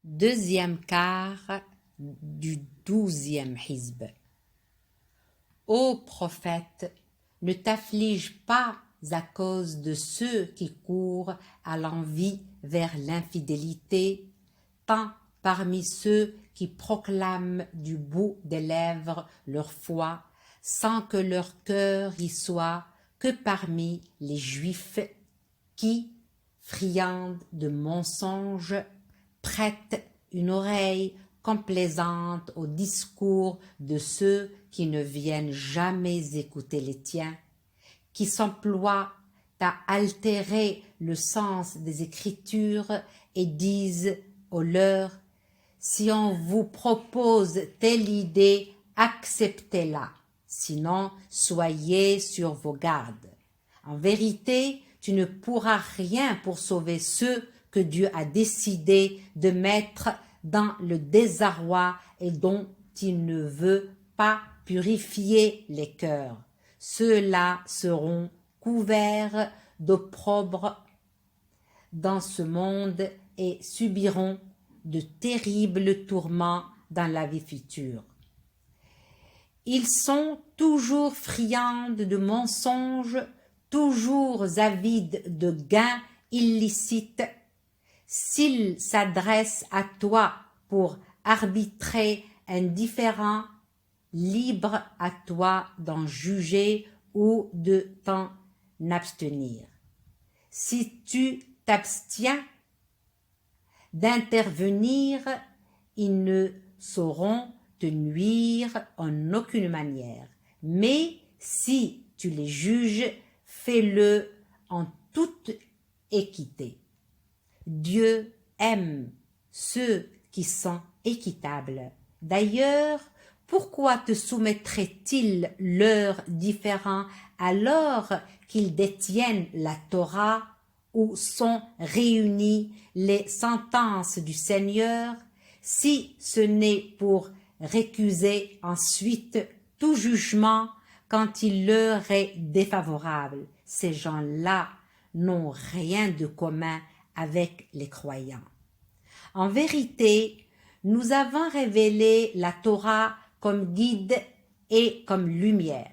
Deuxième quart du 12e hizb. Ô prophète, ne t'afflige pas à cause de ceux qui courent à l'envie vers l'infidélité, tant parmi ceux qui proclament du bout des lèvres leur foi, sans que leur cœur y soit, que parmi les Juifs qui, friands de mensonges, prêtent une oreille complaisante au discours de ceux qui ne viennent jamais écouter les tiens, qui s'emploient à altérer le sens des Écritures et disent aux leurs: si on vous propose telle idée, acceptez-la, sinon soyez sur vos gardes. En vérité, tu ne pourras rien pour sauver ceux que Dieu a décidé de mettre dans le désarroi et dont il ne veut pas purifier les cœurs. Ceux-là seront couverts d'opprobre dans ce monde et subiront de terribles tourments dans la vie future. Ils sont toujours friands de mensonges, toujours avides de gains illicites. S'ils s'adressent à toi pour arbitrer indifférent, libre à toi d'en juger ou de t'en abstenir. Si tu t'abstiens d'intervenir, ils ne sauront te nuire en aucune manière. Mais si tu les juges, fais-le en toute équité. Dieu aime ceux qui sont équitables. D'ailleurs, pourquoi te soumettrait-il leurs différends alors qu'ils détiennent la Torah où sont réunies les sentences du Seigneur, si ce n'est pour récuser ensuite tout jugement quand il leur est défavorable? Ces gens-là n'ont rien de commun avec les croyants. En vérité, nous avons révélé la Torah comme guide et comme lumière.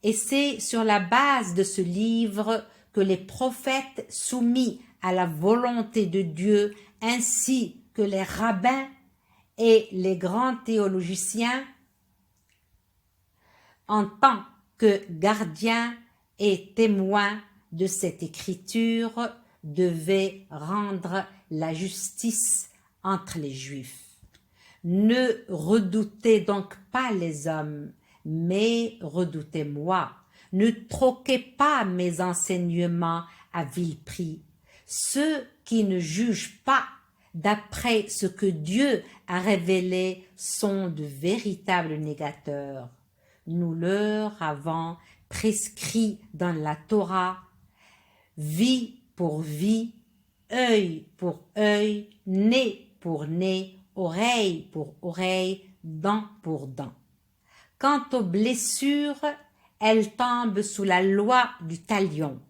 Et c'est sur la base de ce livre que les prophètes soumis à la volonté de Dieu, ainsi que les rabbins et les grands théologiens, en tant que gardiens et témoins de cette écriture, devaient rendre la justice entre les Juifs. Ne redoutez donc pas les hommes, mais redoutez-moi. Ne troquez pas mes enseignements à vil prix. Ceux qui ne jugent pas d'après ce que Dieu a révélé sont de véritables négateurs. Nous leur avons prescrit dans la Torah vie pour vie, œil pour œil, nez pour nez, oreille pour oreille, dent pour dent. Quant aux blessures, elles tombent sous la loi du talion.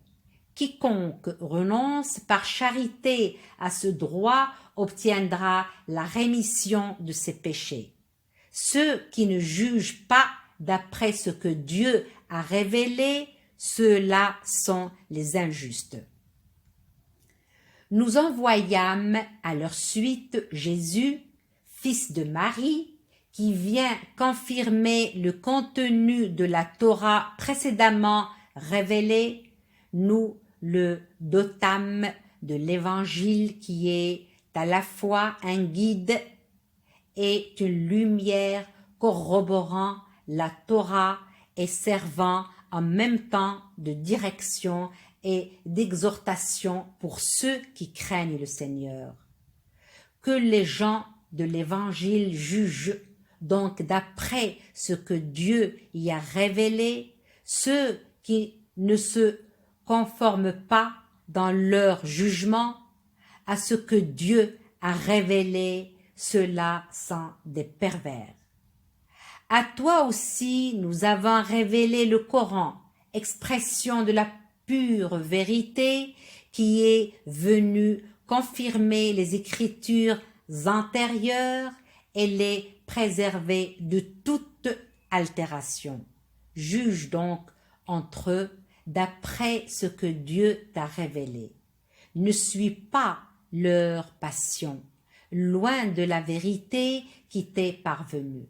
Quiconque renonce par charité à ce droit obtiendra la rémission de ses péchés. Ceux qui ne jugent pas d'après ce que Dieu a révélé, ceux-là sont les injustes. Nous envoyâmes à leur suite Jésus, fils de Marie, qui vient confirmer le contenu de la Torah précédemment révélée. Nous le dotâmes de l'Évangile qui est à la fois un guide et une lumière corroborant la Torah et servant en même temps de direction et d'exhortation pour ceux qui craignent le Seigneur. Que les gens de l'Évangile jugent donc d'après ce que Dieu y a révélé. Ceux qui ne se conforment pas dans leur jugement à ce que Dieu a révélé, ceux-là sont des pervers. À toi aussi nous avons révélé le Coran, expression de la pure vérité qui est venue confirmer les Écritures antérieurs et les préserver de toute altération. Juge donc entre eux d'après ce que Dieu t'a révélé. Ne suis pas leur passion, loin de la vérité qui t'est parvenue.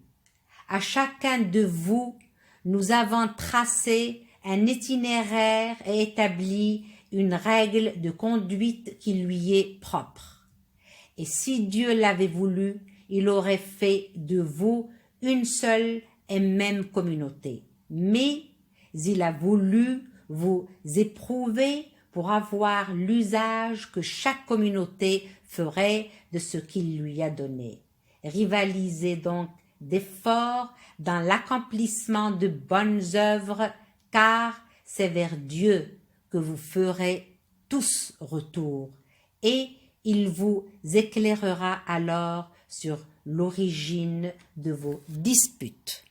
À chacun de vous, nous avons tracé un itinéraire et établi une règle de conduite qui lui est propre. Et si Dieu l'avait voulu, il aurait fait de vous une seule et même communauté. Mais il a voulu vous éprouver pour avoir l'usage que chaque communauté ferait de ce qu'il lui a donné. Rivalisez donc d'efforts dans l'accomplissement de bonnes œuvres, car c'est vers Dieu que vous ferez tous retour, et il vous éclairera alors sur l'origine de vos disputes.